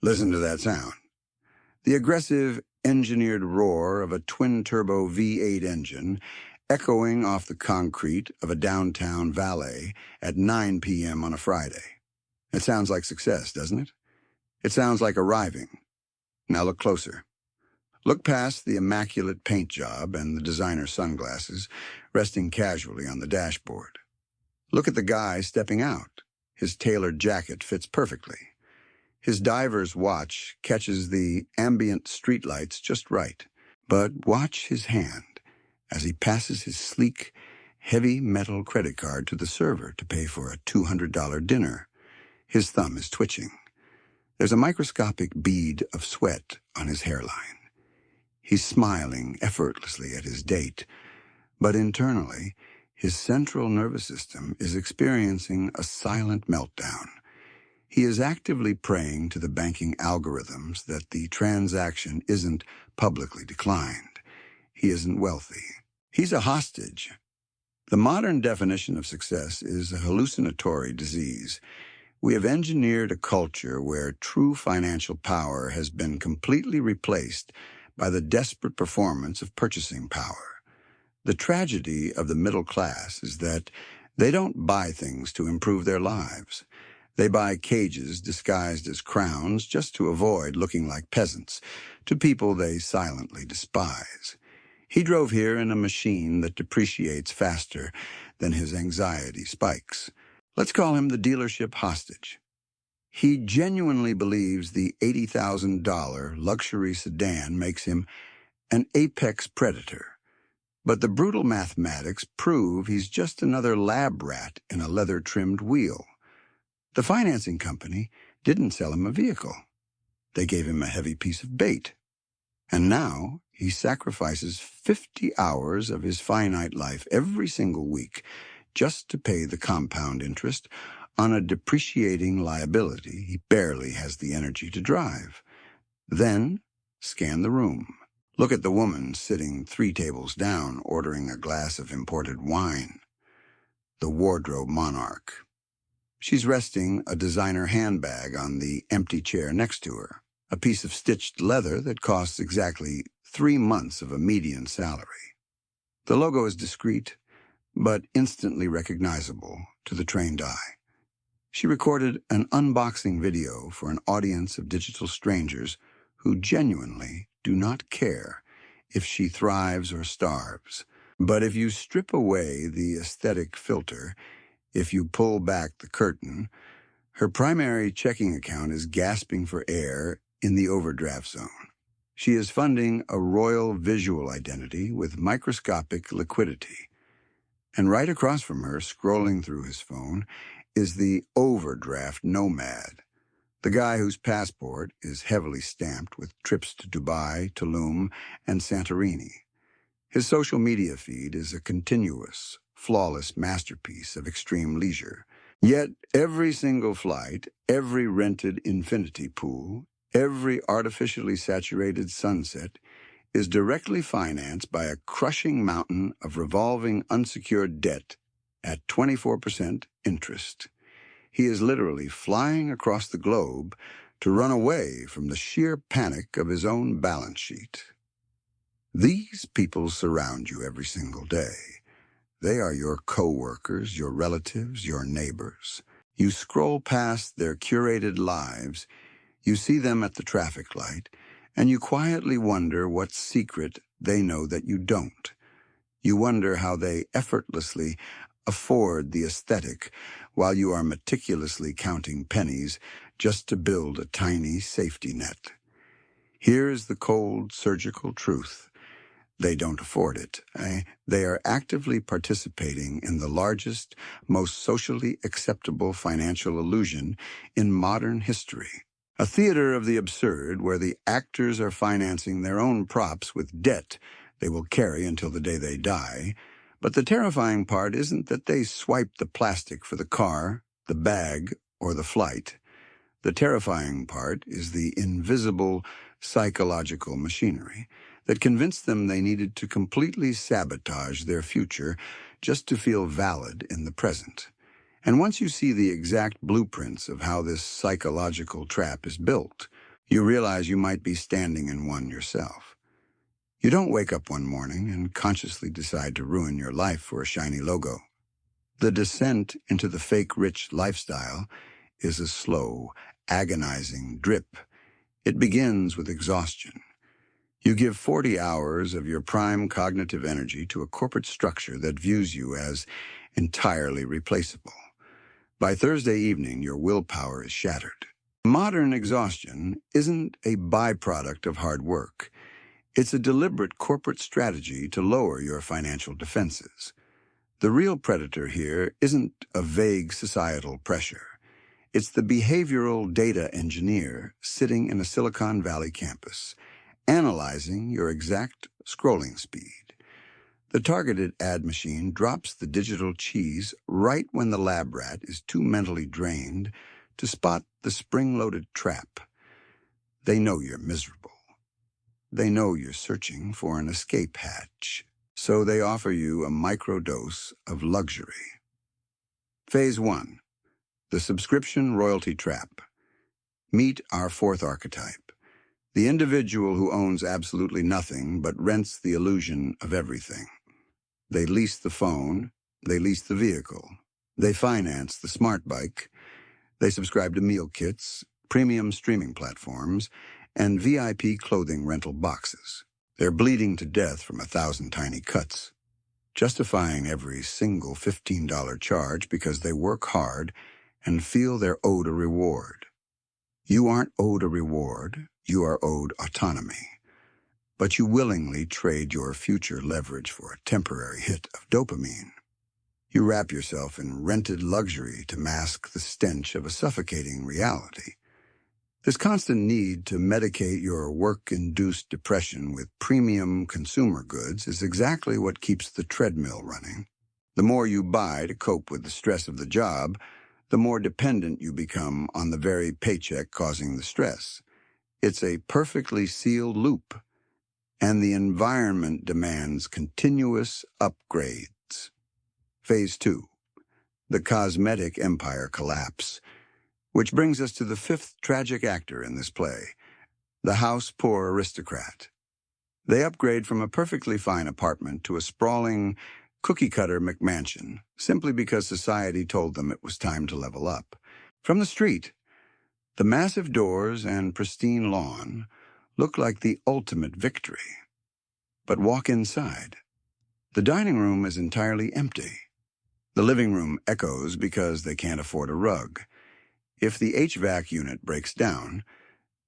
Listen to that sound. The aggressive, engineered roar of a twin-turbo V8 engine echoing off the concrete of a downtown valet at 9 p.m. on a Friday. It sounds like success, doesn't it? It sounds like arriving. Now look closer. Look past the immaculate paint job and the designer sunglasses resting casually on the dashboard. Look at the guy stepping out. His tailored jacket fits perfectly. His diver's watch catches the ambient streetlights just right. But watch his hand as he passes his sleek, heavy metal credit card to the server to pay for a $200 dinner. His thumb is twitching. There's a microscopic bead of sweat on his hairline. He's smiling effortlessly at his date, but internally, his central nervous system is experiencing a silent meltdown. He is actively praying to the banking algorithms that the transaction isn't publicly declined. He isn't wealthy. He's a hostage. The modern definition of success is a hallucinatory disease. We have engineered a culture where true financial power has been completely replaced by the desperate performance of purchasing power. The tragedy of the middle class is that they don't buy things to improve their lives. They buy cages disguised as crowns just to avoid looking like peasants to people they silently despise. He drove here in a machine that depreciates faster than his anxiety spikes. Let's call him the dealership hostage. He genuinely believes the $80,000 luxury sedan makes him an apex predator. But the brutal mathematics prove he's just another lab rat in a leather-trimmed wheel. The financing company didn't sell him a vehicle. They gave him a heavy piece of bait. And now he sacrifices 50 hours of his finite life every single week just to pay the compound interest on a depreciating liability he barely has the energy to drive. Then, scan the room. Look at the woman sitting 3 tables down ordering a glass of imported wine. The wardrobe monarch. She's resting a designer handbag on the empty chair next to her, a piece of stitched leather that costs exactly 3 months of a median salary. The logo is discreet, but instantly recognizable to the trained eye. She recorded an unboxing video for an audience of digital strangers who genuinely do not care if she thrives or starves. But if you strip away the aesthetic filter, if you pull back the curtain, her primary checking account is gasping for air in the overdraft zone. She is funding a royal visual identity with microscopic liquidity. And right across from her, scrolling through his phone, is the overdraft nomad, the guy whose passport is heavily stamped with trips to Dubai, Tulum, and Santorini. His social media feed is a continuous, flawless masterpiece of extreme leisure. Yet every single flight, every rented infinity pool, every artificially saturated sunset is directly financed by a crushing mountain of revolving unsecured debt at 24% interest. He is literally flying across the globe to run away from the sheer panic of his own balance sheet. These people surround you every single day. They are your co-workers, your relatives, your neighbors. You scroll past their curated lives, you see them at the traffic light, and you quietly wonder what secret they know that you don't. You wonder how they effortlessly afford the aesthetic while you are meticulously counting pennies just to build a tiny safety net. Here's the cold, surgical truth. They don't afford it. They are actively participating in the largest, most socially acceptable financial illusion in modern history. A theater of the absurd where the actors are financing their own props with debt they will carry until the day they die. But the terrifying part isn't that they swipe the plastic for the car, the bag, or the flight. The terrifying part is the invisible psychological machinery that convinced them they needed to completely sabotage their future just to feel valid in the present. And once you see the exact blueprints of how this psychological trap is built, You realize you might be standing in one yourself. You don't wake up one morning and consciously decide to ruin your life for a shiny logo. The descent into the fake-rich lifestyle is a slow, agonizing drip. It begins with exhaustion. You give 40 hours of your prime cognitive energy to a corporate structure that views you as entirely replaceable. By Thursday evening, your willpower is shattered. Modern exhaustion isn't a byproduct of hard work. It's a deliberate corporate strategy to lower your financial defenses. The real predator here isn't a vague societal pressure. It's the behavioral data engineer sitting in a Silicon Valley campus, analyzing your exact scrolling speed. The targeted ad machine drops the digital cheese right when the lab rat is too mentally drained to spot the spring-loaded trap. They know you're miserable. They know you're searching for an escape hatch, so they offer you a microdose of luxury. Phase 1. The subscription royalty trap. Meet our fourth archetype, the individual who owns absolutely nothing but rents the illusion of everything. They lease the phone, they lease the vehicle, they finance the smart bike, they subscribe to meal kits, premium streaming platforms, and VIP clothing rental boxes. They're bleeding to death from 1,000 tiny cuts, justifying every single $15 charge because they work hard and feel they're owed a reward. You aren't owed a reward, you are owed autonomy. But you willingly trade your future leverage for a temporary hit of dopamine. You wrap yourself in rented luxury to mask the stench of a suffocating reality. This constant need to medicate your work-induced depression with premium consumer goods is exactly what keeps the treadmill running. The more you buy to cope with the stress of the job, the more dependent you become on the very paycheck causing the stress. It's a perfectly sealed loop, and the environment demands continuous upgrades. Phase 2. The cosmetic empire collapse. Which brings us to the fifth tragic actor in this play, the house-poor aristocrat. They upgrade from a perfectly fine apartment to a sprawling, cookie-cutter McMansion simply because society told them it was time to level up. From the street, the massive doors and pristine lawn look like the ultimate victory. But walk inside. The dining room is entirely empty. The living room echoes because they can't afford a rug. If the HVAC unit breaks down,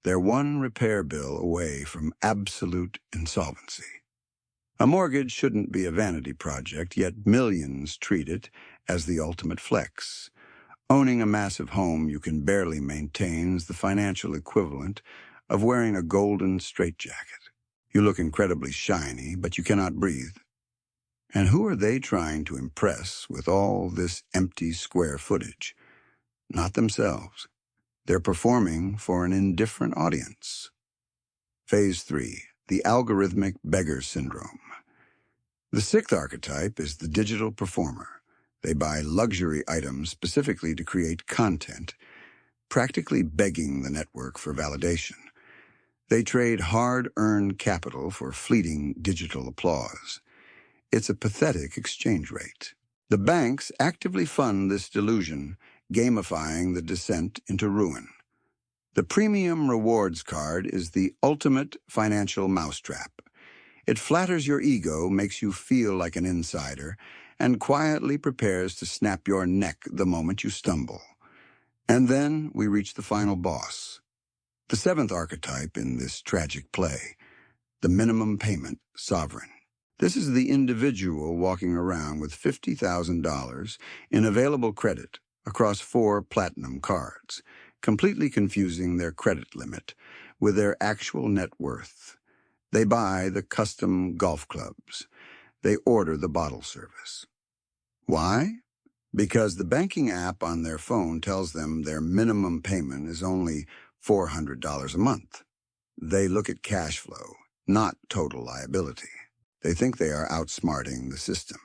they're one repair bill away from absolute insolvency. A mortgage shouldn't be a vanity project, yet millions treat it as the ultimate flex. Owning a massive home you can barely maintain is the financial equivalent of wearing a golden straitjacket. You look incredibly shiny, but you cannot breathe. And who are they trying to impress with all this empty square footage? Not themselves. They're performing for an indifferent audience. Phase 3. The algorithmic beggar syndrome. The sixth archetype is the digital performer. They buy luxury items specifically to create content, practically begging the network for validation. They trade hard-earned capital for fleeting digital applause. It's a pathetic exchange rate. The banks actively fund this delusion, gamifying the descent into ruin. The premium rewards card is the ultimate financial mousetrap. It flatters your ego, makes you feel like an insider, and quietly prepares to snap your neck the moment you stumble. And then we reach the final boss, the seventh archetype in this tragic play, the minimum payment sovereign. This is the individual walking around with $50,000 in available credit across 4 platinum cards, completely confusing their credit limit with their actual net worth. They buy the custom golf clubs. They order the bottle service. Why? Because the banking app on their phone tells them their minimum payment is only $400 a month. They look at cash flow, not total liability. They think they are outsmarting the system,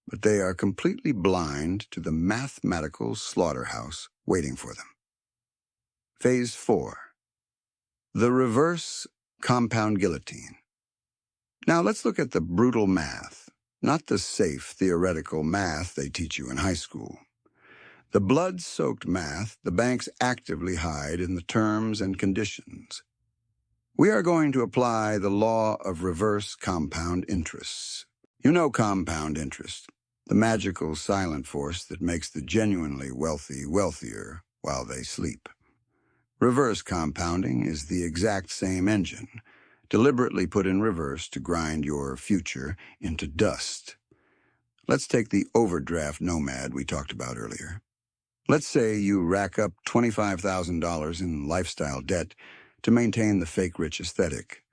but they are completely blind to the mathematical slaughterhouse waiting for them. Phase 4. The reverse compound guillotine. Now let's look at the brutal math, not the safe theoretical math they teach you in high school. The blood-soaked math the banks actively hide in the terms and conditions. We are going to apply the law of reverse compound interests. You know compound interest, the magical silent force that makes the genuinely wealthy wealthier while they sleep. Reverse compounding is the exact same engine, deliberately put in reverse to grind your future into dust. Let's take the overdraft nomad we talked about earlier. Let's say you rack up $25,000 in lifestyle debt to maintain the fake rich aesthetic.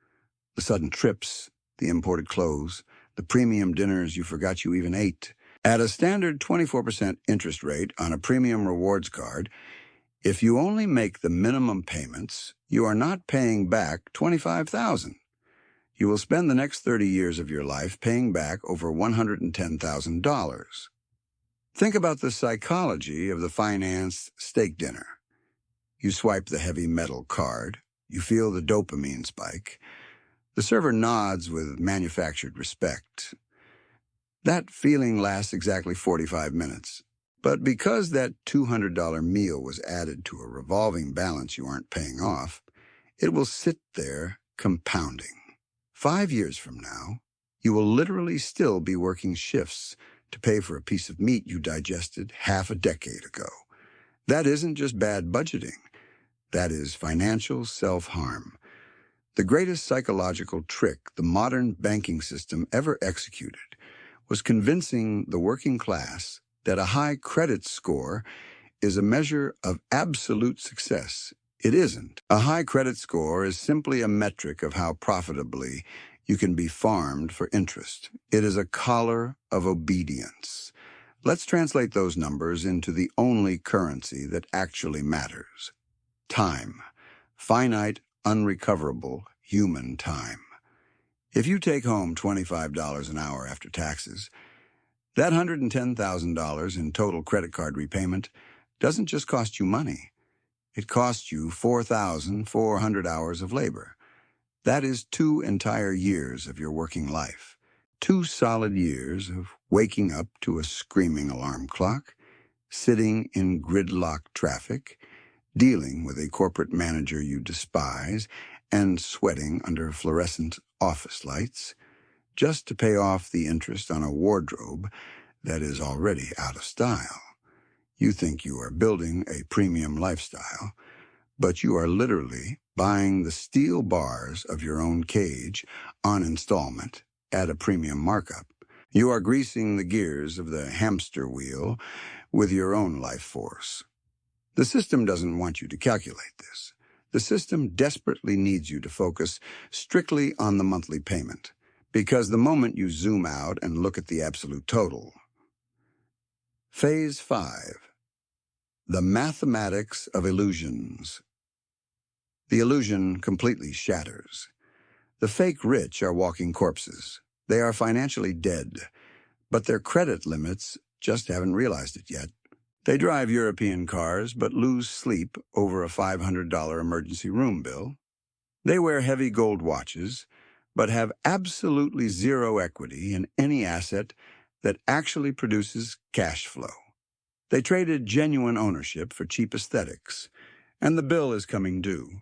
The sudden trips, the imported clothes, the premium dinners you forgot you even ate. At a standard 24% interest rate on a premium rewards card, if you only make the minimum payments, you are not paying back $25,000. You will spend the next 30 years of your life paying back over $110,000. Think about the psychology of the financed steak dinner. You swipe the heavy metal card. You feel the dopamine spike. The server nods with manufactured respect. That feeling lasts exactly 45 minutes. But because that $200 meal was added to a revolving balance you aren't paying off, it will sit there compounding. 5 years from now, you will literally still be working shifts to pay for a piece of meat you digested half a decade ago. That isn't just bad budgeting. That is financial self-harm. The greatest psychological trick the modern banking system ever executed was convincing the working class that a high credit score is a measure of absolute success. It isn't. A high credit score is simply a metric of how profitably you can be farmed for interest. It is a collar of obedience. Let's translate those numbers into the only currency that actually matters. Time. Finite, unrecoverable human time. If you take home $25 an hour after taxes, that $110,000 in total credit card repayment doesn't just cost you money. It costs you 4,400 hours of labor. That is 2 entire years of your working life. 2 solid years of waking up to a screaming alarm clock, sitting in gridlock traffic, dealing with a corporate manager you despise, and sweating under fluorescent office lights, just to pay off the interest on a wardrobe that is already out of style. You think you are building a premium lifestyle, but you are literally buying the steel bars of your own cage on installment at a premium markup. You are greasing the gears of the hamster wheel with your own life force. The system doesn't want you to calculate this. The system desperately needs you to focus strictly on the monthly payment, because the moment you zoom out and look at the absolute total. Phase 5. The mathematics of illusions. The illusion completely shatters. The fake rich are walking corpses. They are financially dead, but their credit limits just haven't realized it yet. They drive European cars but lose sleep over a $500 emergency room bill. They wear heavy gold watches but have absolutely zero equity in any asset that actually produces cash flow. They traded genuine ownership for cheap aesthetics, and the bill is coming due.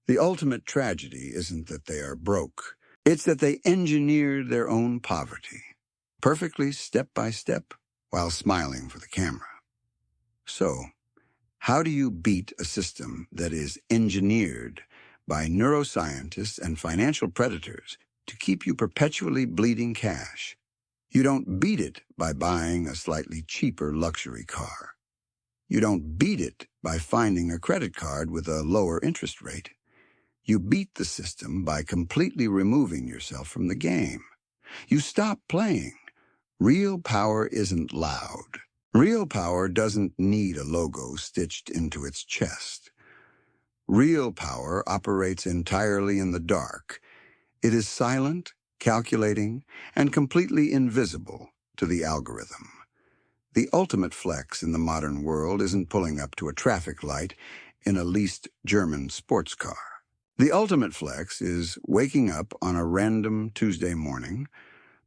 The ultimate tragedy isn't that they are broke. It's that they engineered their own poverty, perfectly step by step, while smiling for the camera. So, how do you beat a system that is engineered by neuroscientists and financial predators to keep you perpetually bleeding cash? You don't beat it by buying a slightly cheaper luxury car. You don't beat it by finding a credit card with a lower interest rate. You beat the system by completely removing yourself from the game. You stop playing. Real power isn't loud. Real power doesn't need a logo stitched into its chest. Real power operates entirely in the dark. It is silent, calculating, and completely invisible to the algorithm. The ultimate flex in the modern world isn't pulling up to a traffic light in a leased German sports car. The ultimate flex is waking up on a random Tuesday morning,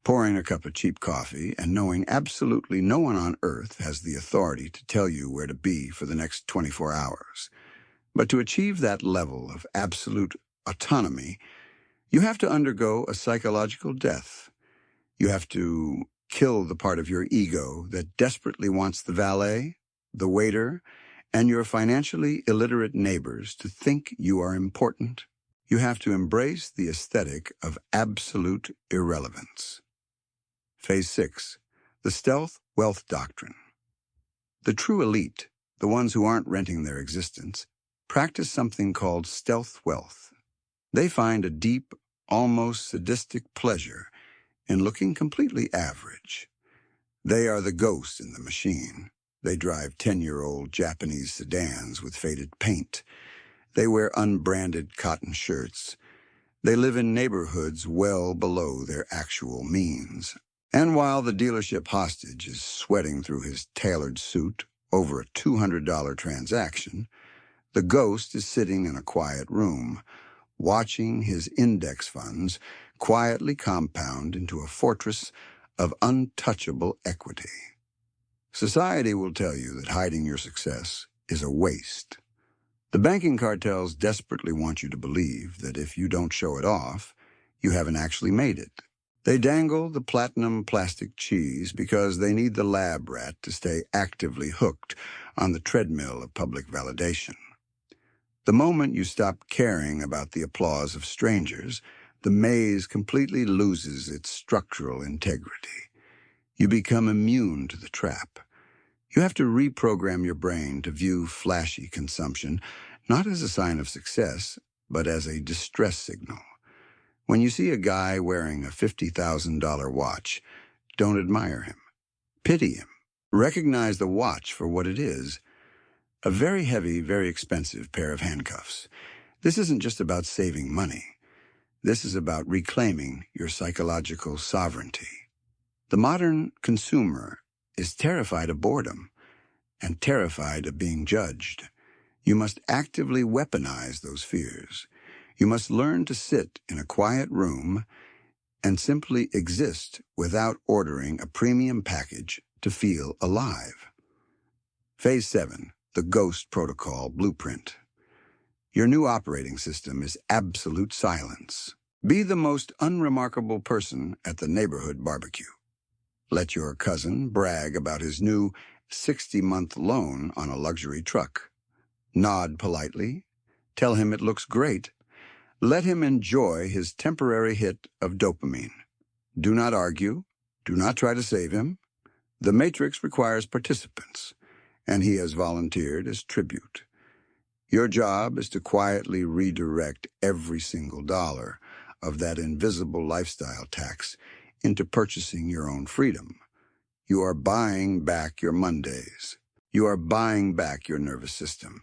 pouring a cup of cheap coffee, and knowing absolutely no one on earth has the authority to tell you where to be for the next 24 hours. But to achieve that level of absolute autonomy, you have to undergo a psychological death. You have to kill the part of your ego that desperately wants the valet, the waiter, and your financially illiterate neighbors to think you are important. You have to embrace the aesthetic of absolute irrelevance. Phase 6. The Stealth Wealth Doctrine. The true elite, the ones who aren't renting their existence, practice something called stealth wealth. They find a deep, almost sadistic pleasure in looking completely average. They are the ghost in the machine. They drive 10-year-old Japanese sedans with faded paint. They wear unbranded cotton shirts. They live in neighborhoods well below their actual means. And while the dealership hostage is sweating through his tailored suit over a $200 transaction, the ghost is sitting in a quiet room, watching his index funds quietly compound into a fortress of untouchable equity. Society will tell you that hiding your success is a waste. The banking cartels desperately want you to believe that if you don't show it off, you haven't actually made it. They dangle the platinum plastic cheese because they need the lab rat to stay actively hooked on the treadmill of public validation. The moment you stop caring about the applause of strangers, the maze completely loses its structural integrity. You become immune to the trap. You have to reprogram your brain to view flashy consumption not as a sign of success, but as a distress signal. When you see a guy wearing a $50,000 watch, don't admire him. Pity him. Recognize the watch for what it is. A very heavy, very expensive pair of handcuffs. This isn't just about saving money. This is about reclaiming your psychological sovereignty. The modern consumer is terrified of boredom and terrified of being judged. You must actively weaponize those fears. You must learn to sit in a quiet room and simply exist without ordering a premium package to feel alive. Phase 7, the Ghost Protocol Blueprint. Your new operating system is absolute silence. Be the most unremarkable person at the neighborhood barbecue. Let your cousin brag about his new 60-month loan on a luxury truck. Nod politely. Tell him it looks great. Let him enjoy his temporary hit of dopamine. Do not argue. Do not try to save him. The Matrix requires participants, and he has volunteered as tribute. Your job is to quietly redirect every single dollar of that invisible lifestyle tax into purchasing your own freedom. You are buying back your Mondays. You are buying back your nervous system.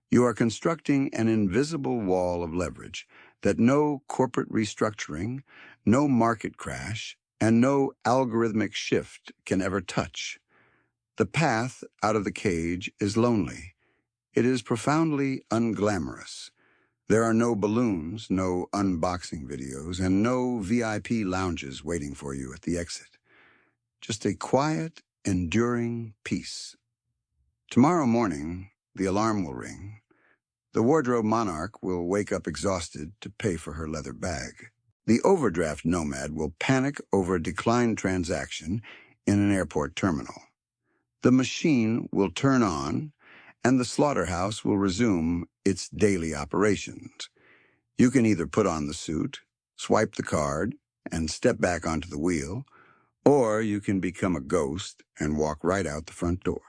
You are constructing an invisible wall of leverage that no corporate restructuring, no market crash, and no algorithmic shift can ever touch. The path out of the cage is lonely. It is profoundly unglamorous. There are no balloons, no unboxing videos, and no VIP lounges waiting for you at the exit. Just a quiet, enduring peace. Tomorrow morning, the alarm will ring. The wardrobe monarch will wake up exhausted to pay for her leather bag. The overdraft nomad will panic over a declined transaction in an airport terminal. The machine will turn on, and the slaughterhouse will resume its daily operations. You can either put on the suit, swipe the card, and step back onto the wheel, or you can become a ghost and walk right out the front door.